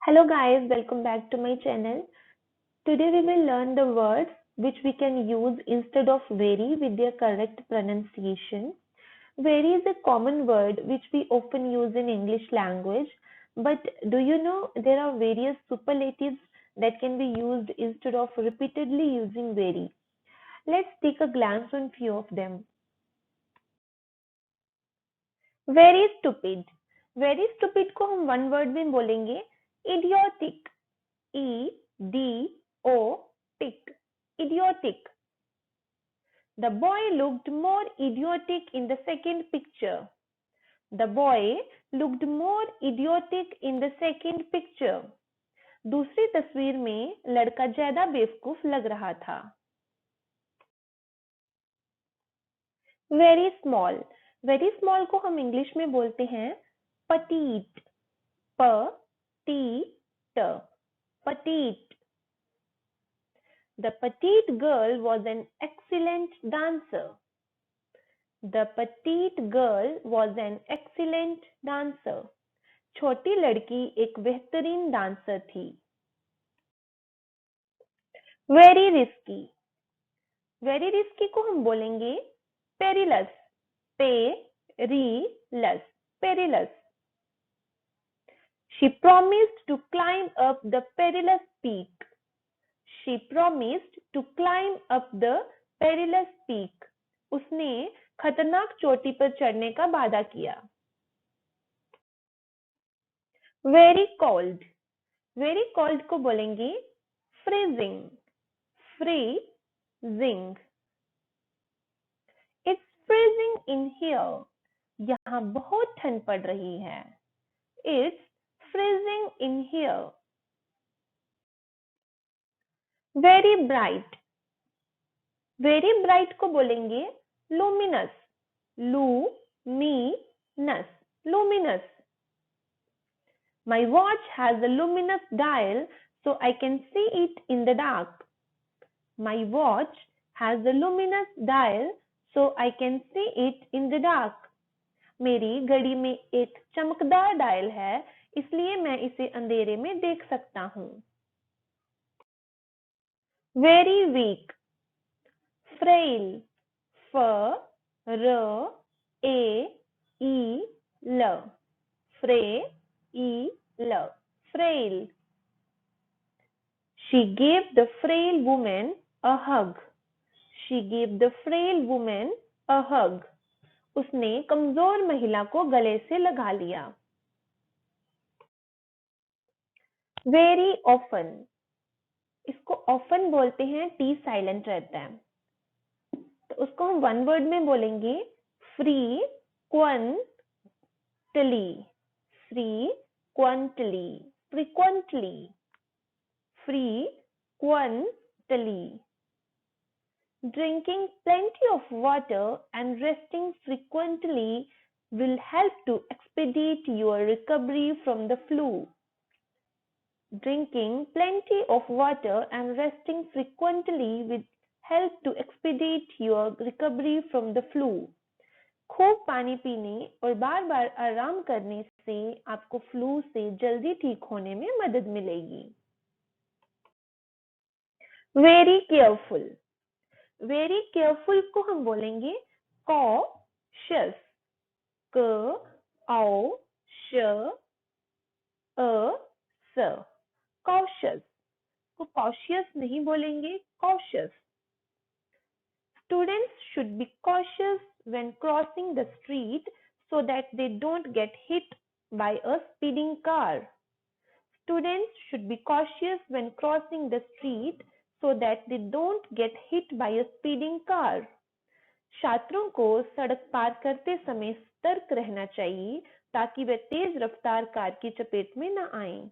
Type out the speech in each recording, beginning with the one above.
Hello guys, welcome back to my channel. Today we will learn the words which we can use instead of very with their correct pronunciation. Very is a common word which we often use in English language, but do you know there are various superlatives that can be used instead of repeatedly using very. Let's take a glance on few of them. Very stupid. Very stupid को हम one word में बोलेंगे idiotic. Idiotic. Idiotic. The boy looked more idiotic in the second picture. The boy looked more idiotic in the second picture. दूसरी तस्वीर में लड़का ज्यादा बेवकूफ लग रहा था. Very small. Very small को हम इंग्लिश में बोलते हैं petite. Petite. Petite. The petite girl was an excellent dancer. The petite girl was an excellent dancer. छोटी लड़की एक बेहतरीन डांसर थी. Very risky. Very risky को हम बोलेंगे perilous. Perilous. Perilous. She promised to climb up the perilous peak. She promised to climb up the perilous peak. उसने खतरनाक चोटी पर चढ़ने का वादा किया. Very cold. Very cold को बोलेंगे freezing. Freezing. It's freezing in here. यहाँ बहुत ठंड पड़ रही है. It's freezing in here. Very bright. Very bright को बोलेंगे luminous. Luminous. Luminous. My watch has a luminous dial so I can see it in the dark. My watch has a luminous dial so I can see it in the dark. मेरी घड़ी में एक चमकदार dial है इसलिए मैं इसे अंधेरे में देख सकता हूँ. Very weak. Frail. Frail. Frail. Frail. She gave the frail woman a hug. She gave the frail woman a hug. उसने कमजोर महिला को गले से लगा लिया. Very often. इसको often बोलते हैं टी साइलेंट रहता है तो उसको हम वन वर्ड में बोलेंगे frequently. Frequently. Frequently. Frequently. Drinking plenty of water and resting frequently will help to expedite your recovery from the flu. Drinking plenty of water and resting frequently will help to expedite your recovery from the flu. खूब पानी पीने और बार बार आराम करने से आपको flu से जल्दी ठीक होने में मदद मिलेगी. Very careful. Very careful को हम बोलेंगे cautious. Cautious. को cautious नहीं बोलेंगे cautious. Students should be cautious when crossing the street so that they don't get hit by a speeding car. Students should be cautious when crossing the street so that they don't get hit by a speeding car. छात्रों को सड़क पार करते समय सतर्क रहना चाहिए ताकि वे तेज रफ्तार कार की चपेट में न आएं.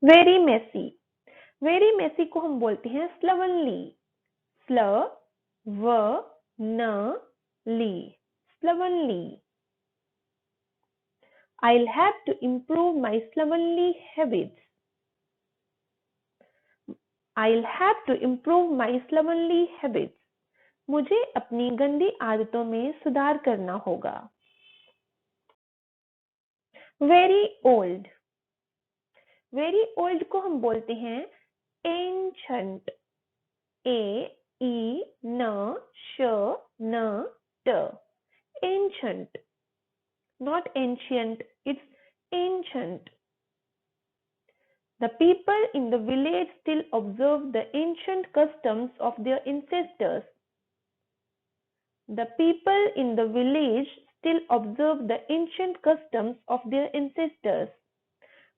Very messy. Very messy को हम बोलते हैं slovenly. Slovenly. I'll have to improve my slovenly habits. I'll have to improve my slovenly habits. मुझे अपनी गंदी आदतों में सुधार करना होगा. वेरी ओल्ड, वेरी ओल्ड को हम बोलते हैं ancient, A-E-N-S-H-N-T, ancient, not ancient, it's ancient. The people in the village still observe the ancient customs of their ancestors. The people in the village still observe the ancient customs of their ancestors.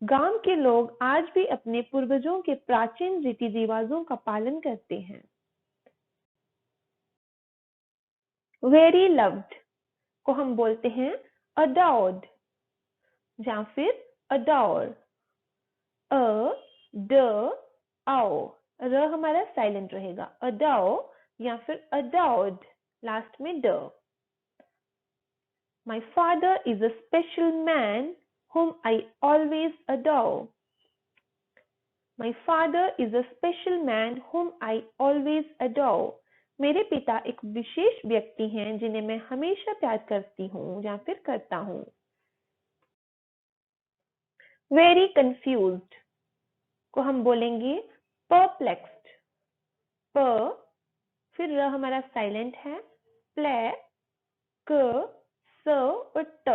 गांव के लोग आज भी अपने पूर्वजों के प्राचीन रीति रिवाजों का पालन करते हैं। वेरी लव्ड को हम बोलते हैं अडोर्ड या फिर अडोर, अ ड आओ, र हमारा साइलेंट रहेगा, अडोर या फिर अडोर्ड, लास्ट में ड। My father is a special man whom I always adore. My father is a special man whom I always adore. मेरे पिता एक विशेष व्यक्ति हैं जिन्हें मैं हमेशा प्यार करती हूँ या फिर करता हूँ। Very confused को हम बोलेंगे perplexed, प फिर र हमारा साइलेंट है, प्ले क स और ट,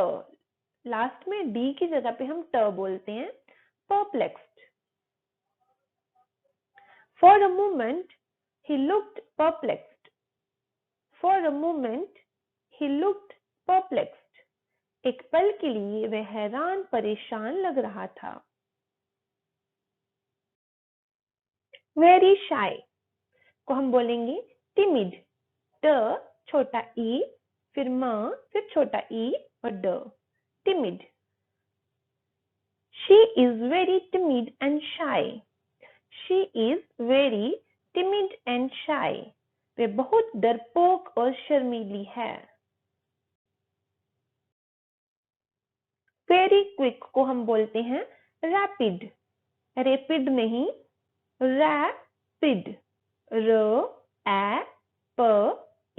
लास्ट में डी की जगह पे हम ट बोलते हैं, perplexed. For a moment he looked perplexed. For a moment he looked perplexed. एक पल के लिए वह हैरान परेशान लग रहा था। Very shy को हम बोलेंगे timid, ट छोटा ई फिर म फिर छोटा ई और ड, timid. She is very timid and shy. She is very timid and shy. वे बहुत डरपोक और शर्मीली है। Very quick को हम बोलते हैं rapid, rapid नहीं, rapid, र ए प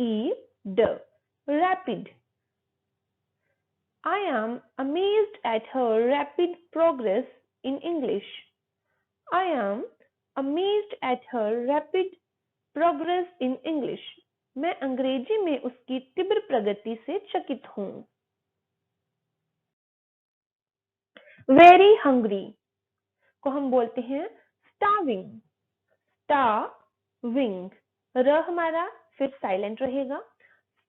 ई ड, rapid. I am amazed at her rapid progress in English. I am amazed at her rapid progress in English. मैं अंग्रेजी में उसकी तीव्र प्रगति से चकित हूँ। Very hungry को हम बोलते हैं starving, starving, र हमारा फिर साइलेंट रहेगा,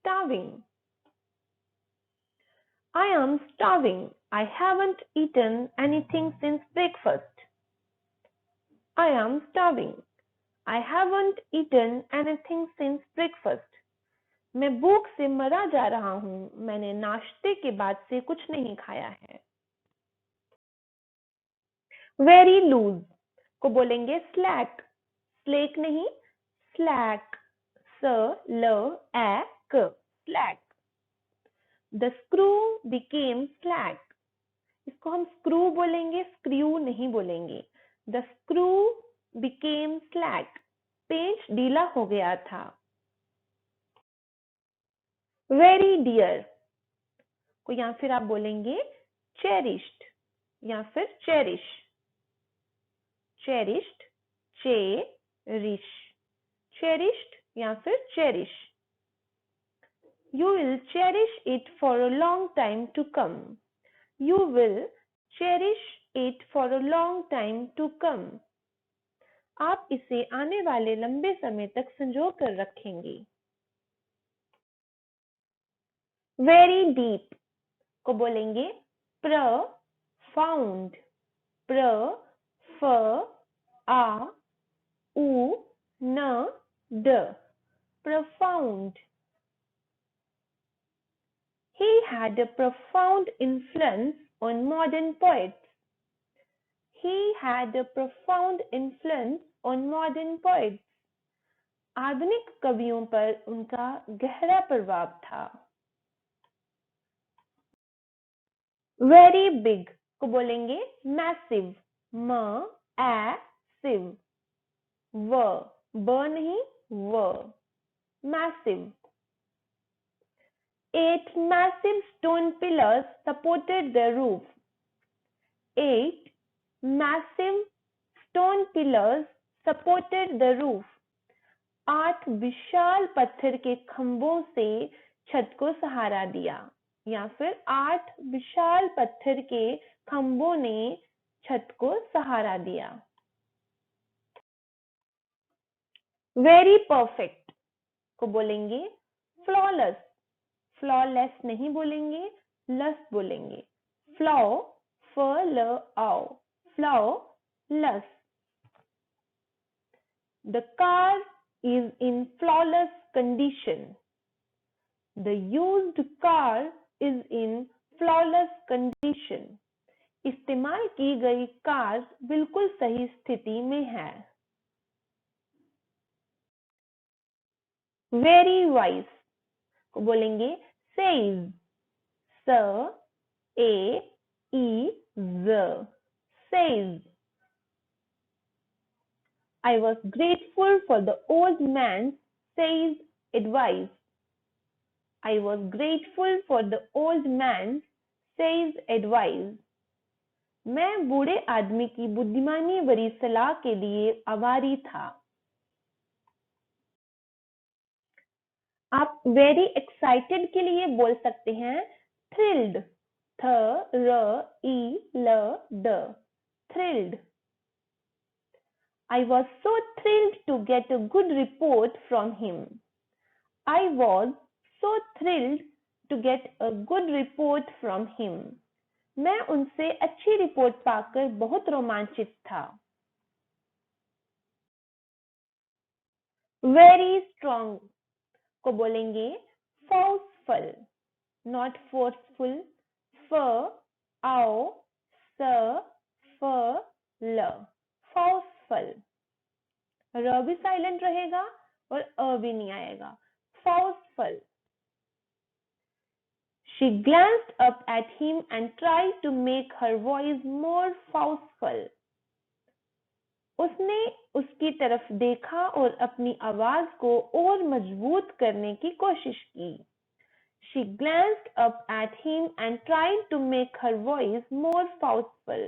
starving. I am starving. I haven't eaten anything since breakfast. I am starving. I haven't eaten anything since breakfast. मैं भूख से मरा जा रहा हूँ, मैंने नाश्ते के बाद से कुछ नहीं खाया है। Very loose को बोलेंगे slack, slake नहीं, slack, स ल ए क, slack. The screw became slack. इसको हम screw बोलेंगे, screw नहीं बोलेंगे। The screw became slack. पेंच ढीला हो गया था। Very dear को या फिर आप बोलेंगे cherished या फिर cherish, cherished, cherish, cherished या फिर cherish. You will cherish it for a long time to come. You will cherish it for a long time to come. आप इसे आने वाले लंबे समय तक संजो कर रखेंगे। Very deep को बोलेंगे profound, प्र फ आ उ न ड, profound. He had a profound influence on modern poets. He had a profound influence on modern poets. आधुनिक कवियों पर उनका गहरा प्रभाव था। Very big को बोलेंगे massive, म ए सिव, व ब नहीं व, massive. 8 massive stone pillars supported the roof. 8 massive stone pillars supported the roof. 8 विशाल पत्थर के खंभों से छत को सहारा दिया, या फिर 8 विशाल पत्थर के खंभों ने छत को सहारा दिया। वेरी परफेक्ट को बोलेंगे फ्लॉलेस। फ्लॉलेस नहीं बोलेंगे, लस बोलेंगे। फ्लॉ, फ ल आओ, flawless. The car is in flawless condition. The used car is in flawless condition. इस्तेमाल की गई कार बिल्कुल सही स्थिति में है। वेरी वाइज को बोलेंगे says, स ए ई ज, says. I was grateful for the old man's sage advice. I was grateful for the old man's sage advice. मैं बूढ़े आदमी की बुद्धिमानी भरी सलाह के लिए आभारी था। आप वेरी एक्साइटेड के लिए बोल सकते हैं thrilled, थ र ई ल ड, thrilled. I was so thrilled to get a good report from him. I was so thrilled to get a good report from him. मैं उनसे अच्छी रिपोर्ट पाकर बहुत रोमांचित था। Very strong को बोलेंगे forceful, not forceful. फ आओ स फ ल, forceful. र भी साइलेंट रहेगा और अ भी नहीं आएगा। Forceful. She glanced up at him and tried to make her voice more forceful. उसने उसकी तरफ देखा और अपनी आवाज को और मजबूत करने की कोशिश की। She glanced up at him and tried to make her voice more forceful.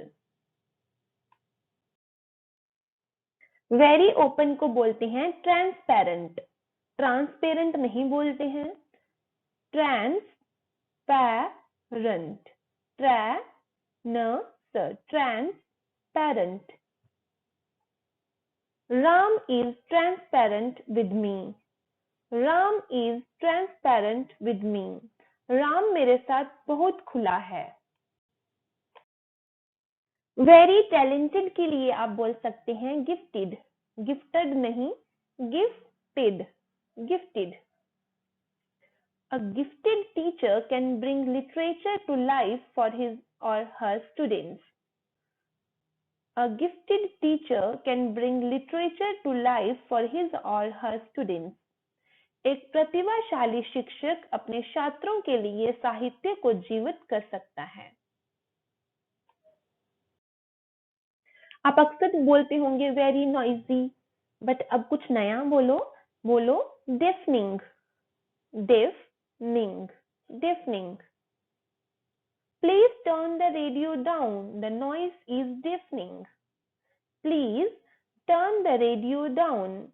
Very open को बोलते हैं transparent. Transparent नहीं बोलते हैं। Transparent. Transparent. Ram is transparent with me. Ram is transparent with me. Ram मेरे साथ बहुत खुला है। वेरी टैलेंटेड के लिए आप बोल सकते हैं गिफ्टेड। गिफ्टेड नहीं, gifted, gifted. A gifted teacher can bring literature to life for his or her students. A gifted teacher can bring literature to life for his or her students. एक प्रतिभाशाली शिक्षक अपने छात्रों के लिए साहित्य को जीवित कर सकता है। आप अक्सर बोलते होंगे वेरी नॉइजी, बट अब कुछ नया बोलो। बोलो deafening. Deafening. Deafening. Please turn the radio down. The noise is deafening. Please turn the radio down.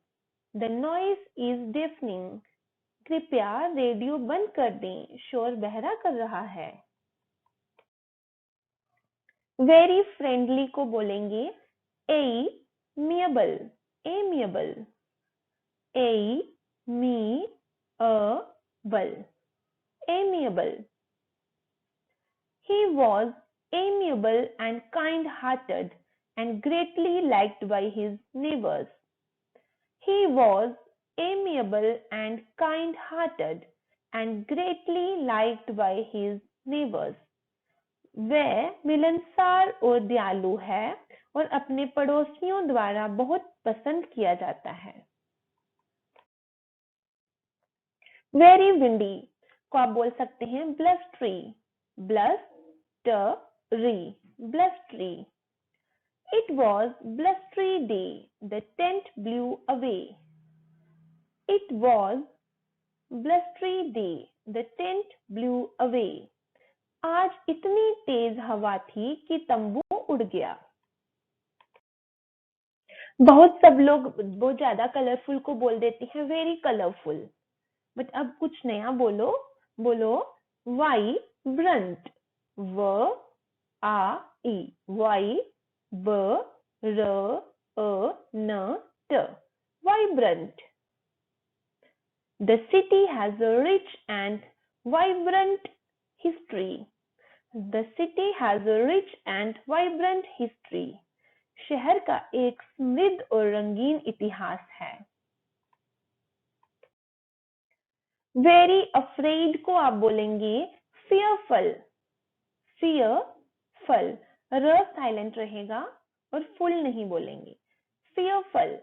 The noise is deafening. कृपया रेडियो बंद कर दें, शोर बहरा कर रहा है। वेरी फ्रेंडली को बोलेंगे amiable. Amiable. Amiable. He was amiable and kind-hearted and greatly liked by his neighbors. He was amiable and kind-hearted and greatly liked by his neighbors. वह मिलनसार और दयालु है और अपने पड़ोसियों द्वारा बहुत पसंद किया जाता है। वेरी विंडी को आप बोल सकते हैं blustery. Blustery. Blustery. It was blustery day. The tent blew away. It was blustery day. The tent blew away. आज इतनी तेज हवा थी कि तंबू उड़ गया। बहुत सब लोग बहुत ज्यादा कलरफुल को बोल देते हैं वेरी कलरफुल, बट अब कुछ नया बोलो। बोलो वाइब्रेंट, व आ ई, vibrant, vibrant. The city has a rich and vibrant history. The city has a rich and vibrant history. शहर का एक समृद्ध और रंगीन इतिहास है। Very afraid को आप बोलेंगे fearful, fearful, र साइलेंट रहेगा और फुल नहीं बोलेंगे, fearful.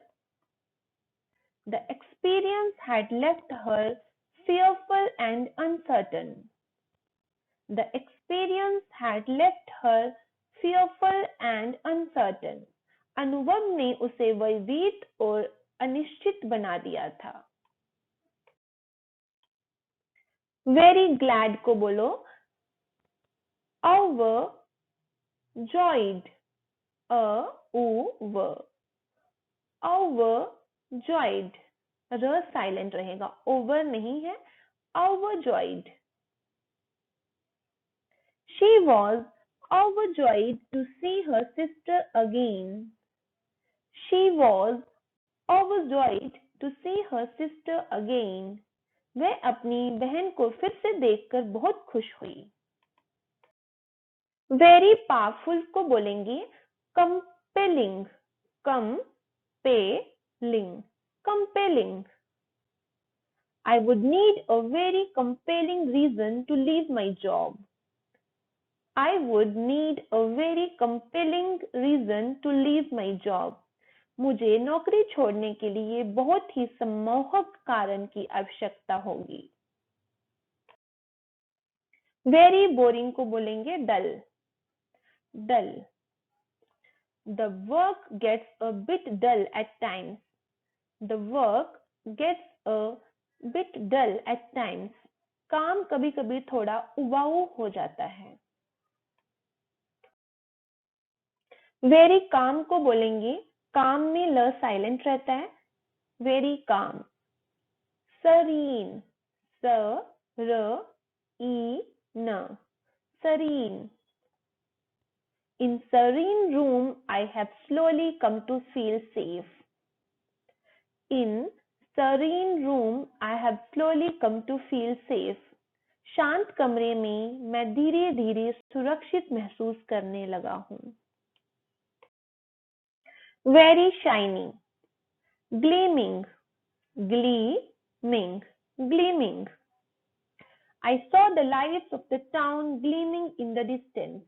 The experience had left her fearful and uncertain. The experience had left her fearful and uncertain. अनुभव ने उसे भयभीत और अनिश्चित बना दिया था। Very glad को बोलो overjoyed, overjoyed, र साइलेंट रहेगा, ओवर नहीं है, overjoyed. She was overjoyed to see her sister again. She was overjoyed to see her sister again. वह अपनी बहन को फिर से देखकर बहुत खुश हुई। Very powerful को बोलेंगे compelling, compelling. I would need a very compelling reason to leave my job. I would need a very compelling reason to leave my job. मुझे नौकरी छोड़ने के लिए बहुत ही सम्मोहक कारण की आवश्यकता होगी। Very boring को बोलेंगे dull. The work gets a bit dull at times. The work gets a bit dull at times. काम कभी-कभी थोड़ा उबाऊ हो जाता है। Very calm को बोलेंगे, काम में ल साइलेंट रहता है, very calm. Serene, serene. In serene room I have slowly come to feel safe. In serene room I have slowly come to feel safe. शांत कमरे में मैं धीरे-धीरे सुरक्षित महसूस करने लगा हूँ। Very shiny, gleaming. I saw the lights of the town gleaming in the distance.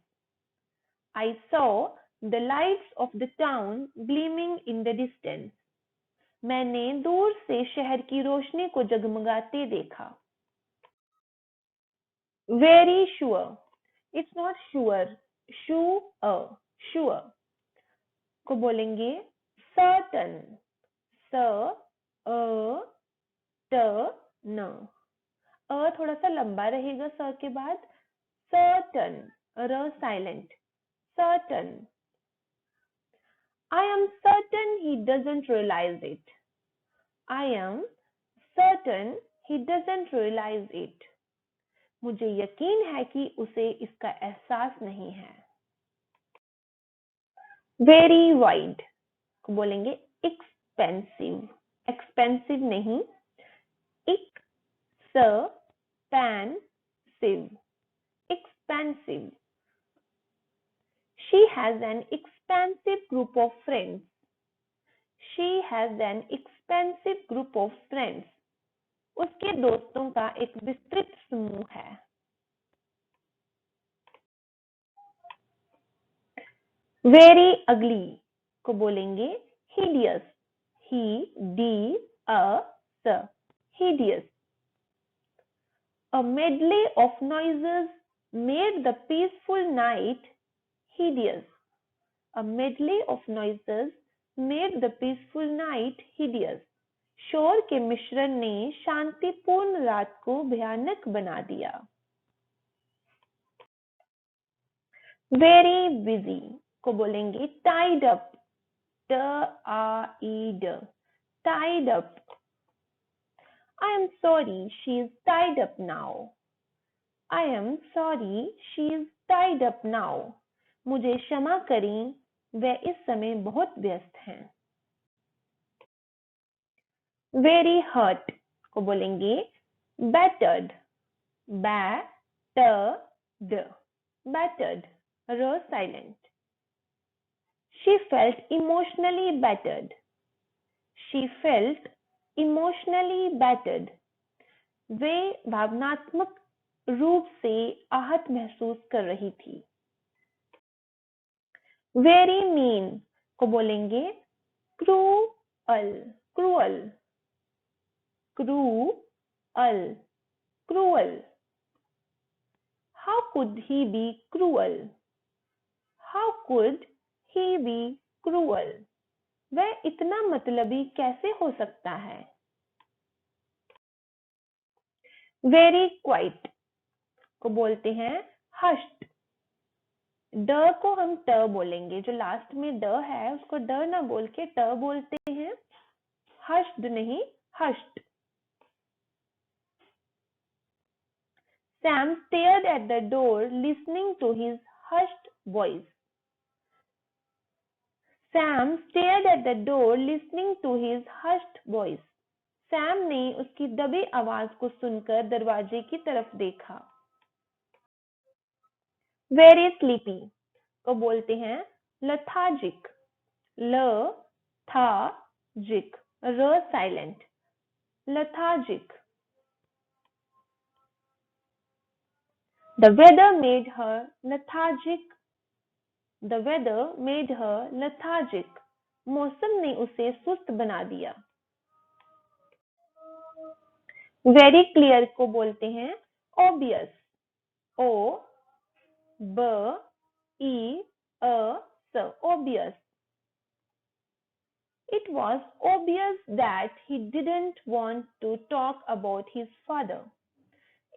I saw the lights of the town gleaming in the distance. मैंने दूर से शहर की रोशनी को जगमगाते देखा। Very sure. It's not sure. Sure. को बोलेंगे certain. थोड़ा सा लंबा रहेगा स के बाद, certain, raw silent, certain. I am certain he doesn't realize it. I am certain he doesn't realize it. मुझे यकीन है कि उसे इसका एहसास नहीं है। Very wide को बोलेंगे expensive. Expensive नहीं, expensive. She has an expansive group of friends. She has an expansive group of friends. उसके दोस्तों का एक विस्तृत समूह है। Very ugly को बोलेंगे hideous. Hideous. A medley of noises made the peaceful night hideous. A medley of noises made the peaceful night hideous. शोर के मिश्रण ने शांतिपूर्ण रात को भयानक बना दिया। Very busy को बोलेंगे tied up, T-I-E-D, tied up. I am sorry, she is tied up now. I am sorry, she is tied up now. मुझे क्षमा करें, वह इस समय बहुत व्यस्त हैं. Very hurt को बोलेंगे battered, battered, battered, r silent. She felt emotionally battered. She felt emotionally battered. वे भावनात्मक रूप से आहत महसूस कर रही थी. Very mean को बोलेंगे cruel, cruel, cruel, cruel. How could he be cruel? How could he be cruel? वह इतना मतलबी कैसे हो सकता है? Very quiet को बोलते हैं hushed. ड को हम ट बोलेंगे, जो लास्ट में ड है उसको ड ना बोल के ट बोलते हैं. हश्ड नहीं, hushed. Sam stared at the door listening to his hushed voice. Sam stared at the door listening to his hushed voice. Sam ने उसकी दबी आवाज को सुनकर दरवाजे की तरफ देखा. Very sleepy को बोलते हैं lethargic, lethargic, r silent, lethargic. The weather made her lethargic. The weather made her lethargic. मौसम ने उसे सुस्त बना दिया. Very clear को बोलते हैं obvious, o b e a s, obvious. It was obvious that he didn't want to talk about his father.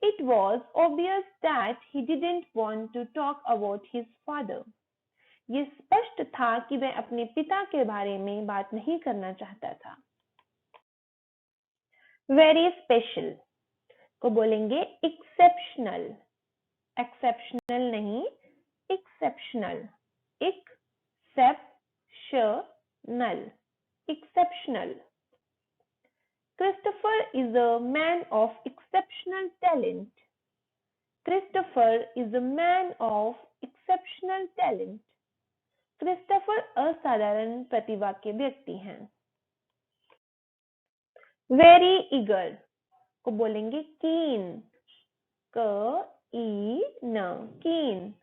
It was obvious that he didn't want to talk about his father. ये स्पष्ट था कि वह अपने पिता के बारे में बात नहीं करना चाहता था. Very special को बोलेंगे exceptional, exceptional नहीं, exceptional, exceptional, exceptional. Christopher is a man of exceptional talent. Christopher is a man of exceptional talent. Christopher असाधारण प्रतिभा के व्यक्ति हैं. Very eager को बोलेंगे keen, k-e-n, keen.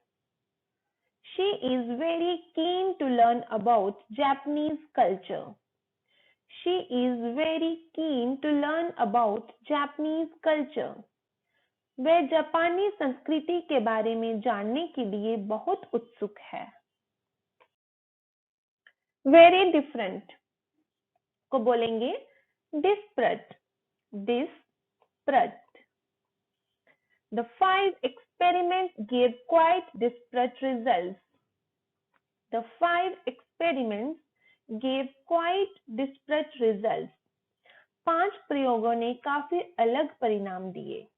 She is very keen to learn about Japanese culture. She is very keen to learn about Japanese culture. वह जापानी संस्कृति के बारे में जानने के लिए बहुत उत्सुक है. Very different को बोलेंगे disparate, disparate. The 5 experiments gave quite disparate results. The 5 experiments gave quite disparate results. 5 प्रयोगों ने काफी अलग परिणाम दिए.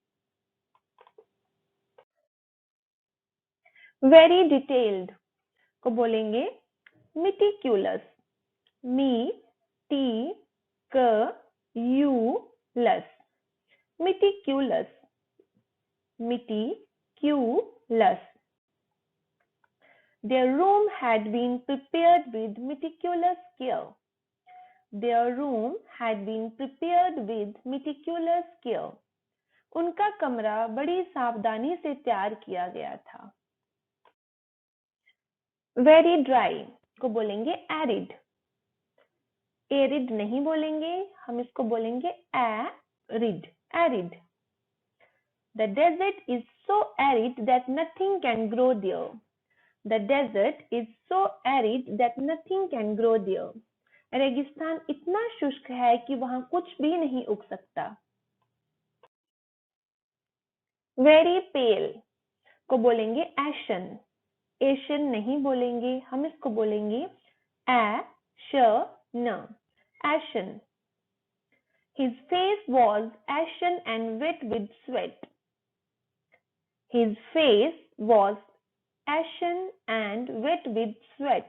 Very detailed को बोलेंगे meticulous, meticulous, meticulous, meticulous. Their room had been prepared with meticulous care. Their room had been prepared with meticulous care. उनका कमरा बड़ी सावधानी से तैयार किया गया था. Very dry को बोलेंगे arid. Arid नहीं बोलेंगे, हम इसको बोलेंगे arid, arid. The desert is so arid that nothing can grow there. The desert is so arid that nothing can grow there. रेगिस्तान इतना शुष्क है कि वहां कुछ भी नहीं उग सकता. Very pale को बोलेंगे ashen, एशियन नहीं बोलेंगे, हम इसको बोलेंगे एशन, एशन। His face was ashen and wet with sweat. His face was ashen and wet with sweat.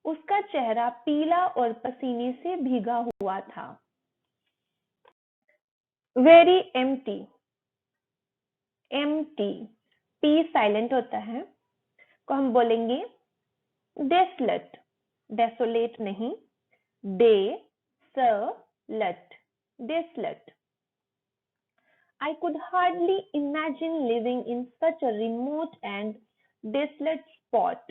उसका चेहरा पीला और पसीने से भीगा हुआ था। Very empty, empty, P silent होता है, को हम बोलेंगे desolate, desolate नहीं, desolate, desolate. I could hardly imagine living in such a remote and desolate spot.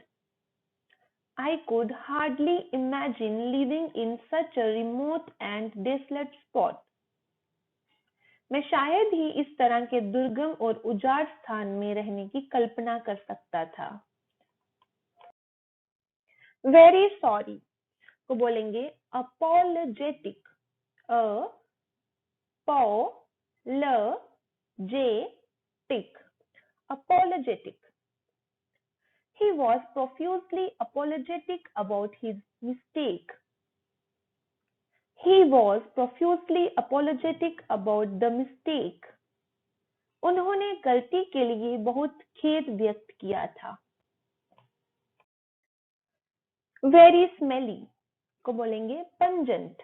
I could hardly imagine living in such a remote and desolate spot. मैं शायद ही इस तरह के दुर्गम और उजाड़ स्थान में रहने की कल्पना कर सकता था। Very sorry को बोलेंगे apologetic, apologetic. He was profusely apologetic about his mistake. He was profusely apologetic about the mistake. उन्होंने गलती के लिए बहुत खेद व्यक्त किया था। Very smelly को बोलेंगे pungent,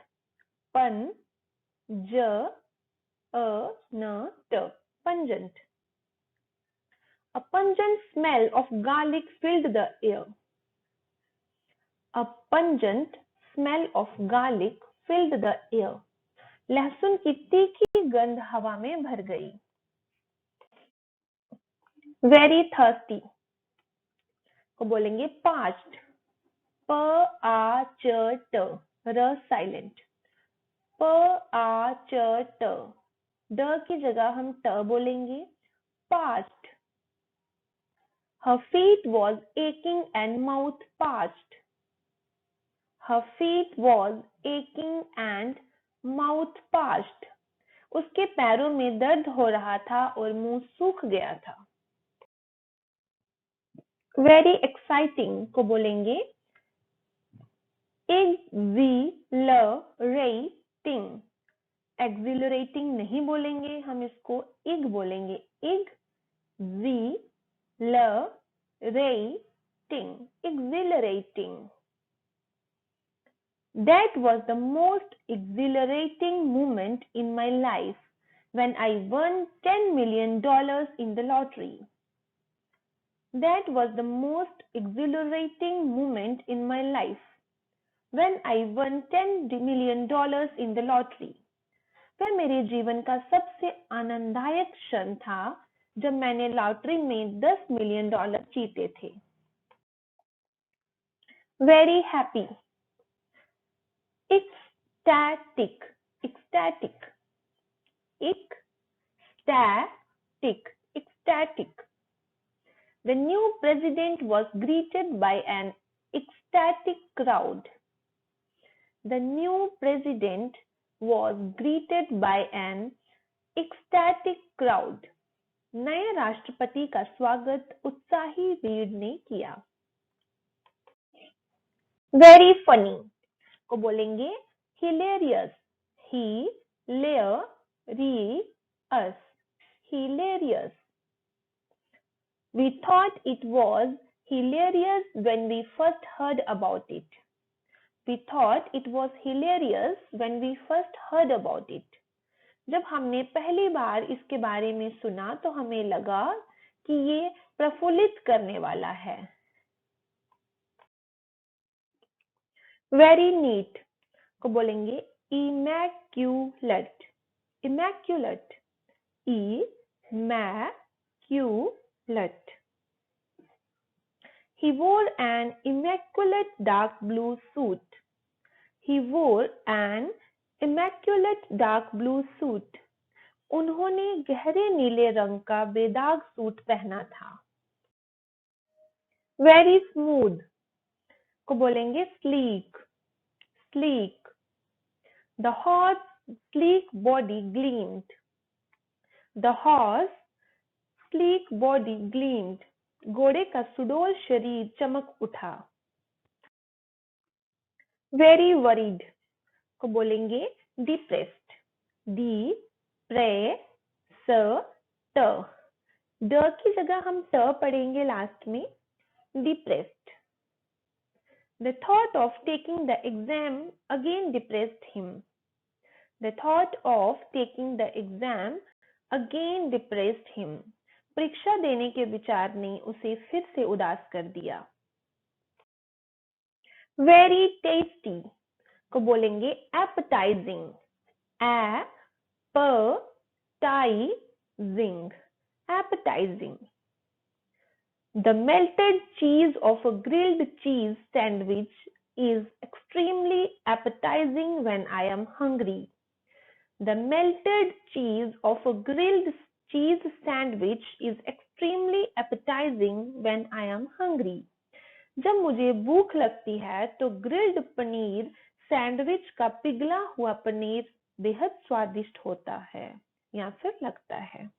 pungent. A pungent smell of garlic filled the air. A pungent smell of garlic filled the air. लहसुन की तीखी गंध हवा में भर गई। Very thirsty को बोलेंगे parched, र साइलेंट, ड की जगह हम ट बोलेंगे, parched. Her feet was aching and mouth parched. Her feet was aching and mouth parched. उसके पैरों में दर्द हो रहा था और मुंह सूख गया था। Very exciting को बोलेंगे exhilarating, exhilarating नहीं बोलेंगे, हम इसको इग बोलेंगे, exhilarating. That was the most exhilarating moment in my life when I won $10 million in the lottery. That was the most exhilarating moment in my life when I won $10 million in the lottery. वह मेरे जीवन का सबसे आनंददायक क्षण था जब मैंने लॉटरी में $10 मिलियन जीते थे। Very happy, ecstatic, ecstatic, ecstatic, ecstatic. The new president was greeted by an ecstatic crowd. The new president was greeted by an ecstatic crowd. नए राष्ट्रपति का स्वागत उत्साही भीड़ ने किया। Very funny को बोलेंगे hilarious, hilarious. We thought it was hilarious when we first heard about it. We thought it was hilarious when we first heard about it. जब हमने पहली बार इसके बारे में सुना तो हमें लगा कि ये प्रफुल्लित करने वाला है। Very neat को बोलेंगे immaculate, immaculate, immaculate. He wore an immaculate dark blue suit. He wore an immaculate dark blue suit. उन्होंने गहरे नीले रंग का बेदाग सूट पहना था। Very smooth को बोलेंगे sleek, sleek. The horse's sleek body gleamed. The horse's sleek body gleamed. घोड़े का सुडौल शरीर चमक उठा। वेरी वरीड को बोलेंगे डिप्रेस्ड। डी प्रे स ट। ड की जगह हम ट पढ़ेंगे लास्ट में। Depressed. The thought of taking the exam again depressed him. The thought of taking the exam again depressed him. परीक्षा देने के विचार ने उसे फिर से उदास कर दिया। Very tasty को बोलेंगे appetizing। appetizing। appetizing। The melted cheese of a grilled cheese sandwich is extremely appetizing when I am hungry. The melted cheese of a grilled cheese sandwich is extremely appetizing when I am hungry. जब मुझे भूख लगती है तो grilled paneer sandwich का पिघला हुआ पनीर बेहद स्वादिष्ट होता है या फिर लगता है।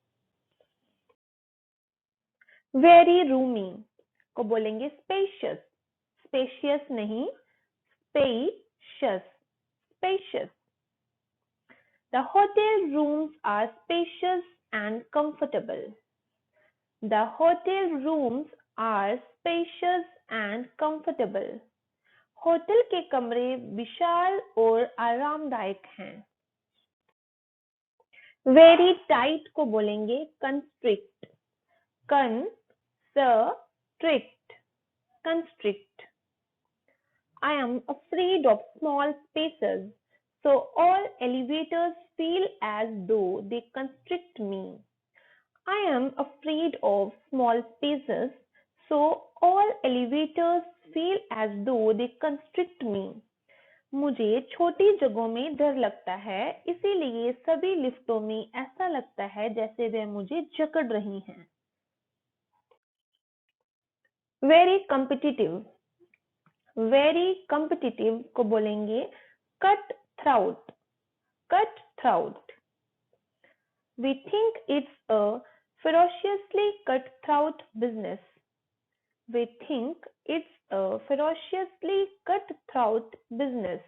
वेरी रूमी को बोलेंगे स्पेशियस। स्पेशियस नहीं, spacious. Spacious. The hotel rooms are spacious and comfortable. The hotel rooms are spacious and comfortable. Hotel के कमरे विशाल और आरामदायक हैं। वेरी टाइट को बोलेंगे constrict. Constrict. Constrict. I am afraid of small spaces, so all elevators feel as though they constrict me. I am afraid of small spaces, so all elevators feel as though they constrict me. मुझे छोटी जगहों में डर लगता है, इसीलिए सभी लिफ्टों में ऐसा लगता है जैसे वे मुझे जकड़ रही हैं। Very competitive. वेरी कॉम्पिटिटिव को बोलेंगे cut through. Cut through. We think it's a ferociously cutthroat business. We think it's a ferociously cutthroat business.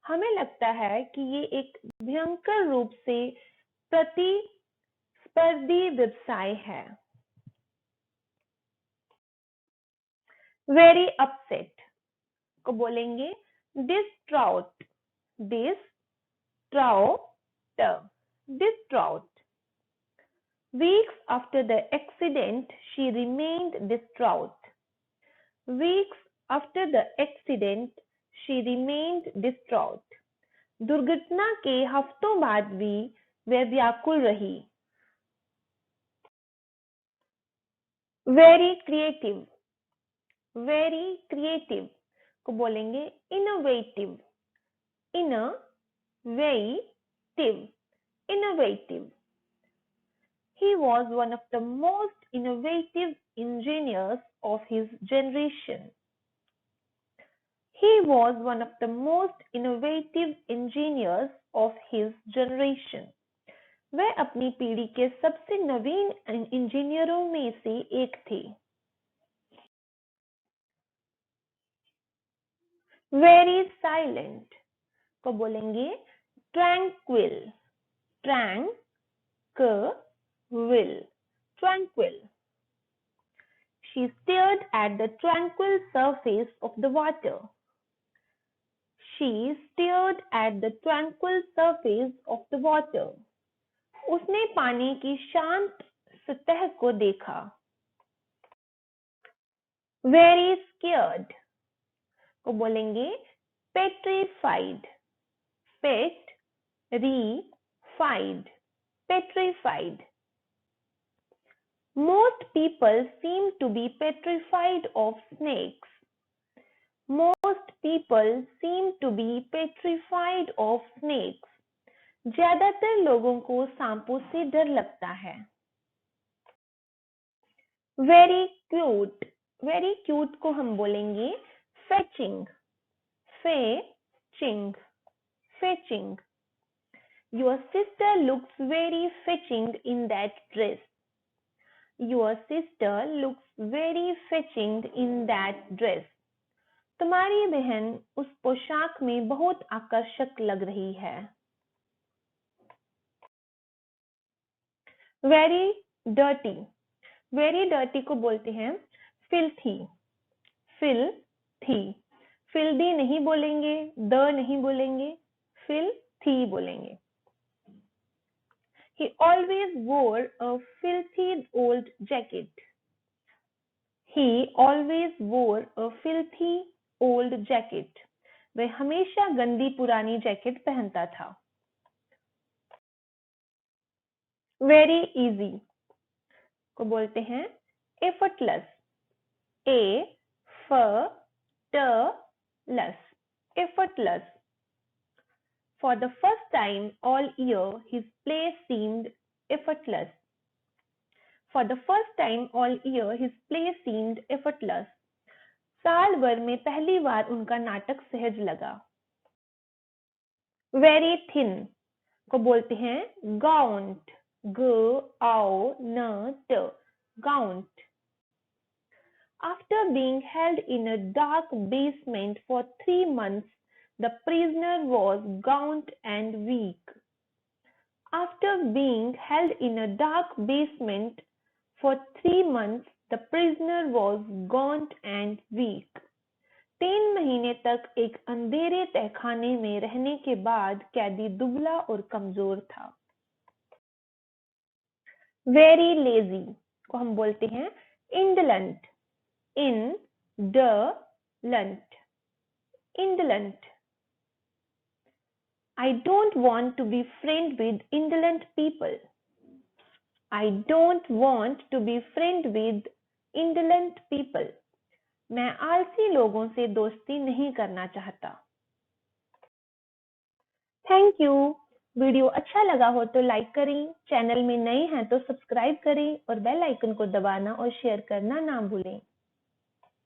हमें लगता है कि ये एक भयंकर रूप से प्रतिस्पर्धी व्यवसाय है। Very upset को बोलेंगे distraught। distraught। distraught। Weeks after the accident, she remained distraught. Weeks after the accident, she remained distraught. दुर्घटना के हफ्तों बाद भी वह व्याकुल रही। Very creative। Very creative को बोलेंगे innovative। innovative। innovative। He was one of the most innovative engineers of his generation. He was one of the most innovative engineers of his generation. वह अपनी पीढ़ी के सबसे नवीन इंजीनियरों में से एक थे। Very silent को बोलेंगे tranquil। tranquil। tranquil। She stared at the tranquil surface of the water. She stared at the tranquil surface of the water. उसने पानी की शांत सतह को देखा। Very scared को बोलेंगे petrified। petrified। petrified। Most people seem to be petrified of snakes. Most people seem to be petrified of snakes. ज्यादातर लोगों को सांपों से डर लगता है। Very cute। Very cute को हम बोलेंगे fetching। fetching। fetching। Your sister looks very fetching in that dress. Your sister looks very fetching in that dress. तुम्हारी बहन उस पोशाक में बहुत आकर्षक लग रही है। Very dirty. Very dirty को बोलते हैं filthy. Filthy. Filthy नहीं बोलेंगे, द नहीं बोलेंगे, filthy बोलेंगे। He always wore a filthy old jacket. He always wore a filthy old jacket. वह हमेशा गंदी पुरानी जैकेट पहनता था। Very easy को बोलते हैं effortless. Effortless. Effortless. For the first time all year, his play seemed effortless. For the first time all year, his play seemed effortless. साल भर में पहली बार उनका नाटक सहज लगा। Very thin को बोलते हैं gaunt. G-A-U-N-T. Gaunt. After being held in a dark basement for 3 months, the prisoner was gaunt and weak. After being held in a dark basement for 3 months, the prisoner was gaunt and weak. 3 महीने तक एक अंधेरे तहखाने में रहने के बाद कैदी दुबला और कमजोर था। Very lazy को हम बोलते हैं indolent. Indolent. Indolent. I don't want to be friend with indolent people. I don't want to be friend with indolent people. मैं आलसी लोगों से दोस्ती नहीं करना चाहता। Thank you. वीडियो अच्छा लगा हो तो लाइक करें, चैनल में नए हैं तो सब्सक्राइब करें और बेल आइकन को दबाना और शेयर करना ना भूलें।